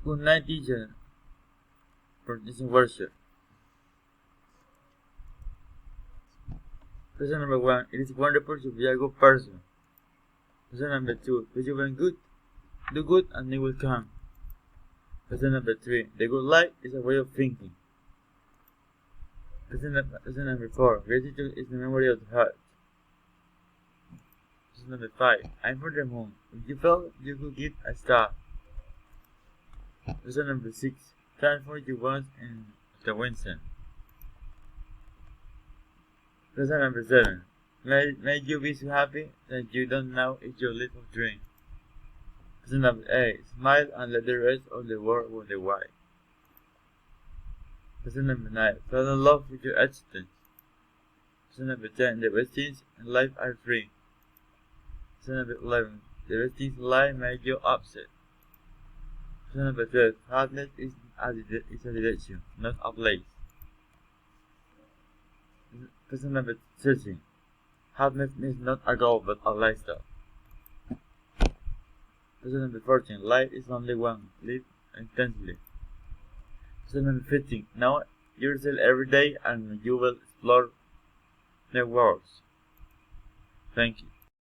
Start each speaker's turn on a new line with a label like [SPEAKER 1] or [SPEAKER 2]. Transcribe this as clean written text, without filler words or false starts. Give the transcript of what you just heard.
[SPEAKER 1] Good night, teacher. For this workshop. Lesson number 1. It is wonderful to be a good person. Lesson number 2. If you been good, do good and it will come. Lesson number 3. The good life is a way of thinking. Lesson number 4. Gratitude is the memory of the heart. Lesson number 5. I'm for the moon. If you fell, you could get a star. Lesson number 6. Transform your wants in the Winston. Lesson number 7. May you be so happy that you don't know it's your little dream. Lesson number 8. Smile and let the rest of the world wonder why. Lesson number 9. Fall in love with your existence. Lesson number 10. The best things in life are free. Lesson number 11. The best things in life make you upset. Lesson number 12. Happiness is a direction, not a place. Lesson number 13. Happiness is not a goal but a lifestyle. Lesson number 14. Life is only one. Live intensely. Lesson number 15. Know yourself every day and you will explore new worlds. Thank you.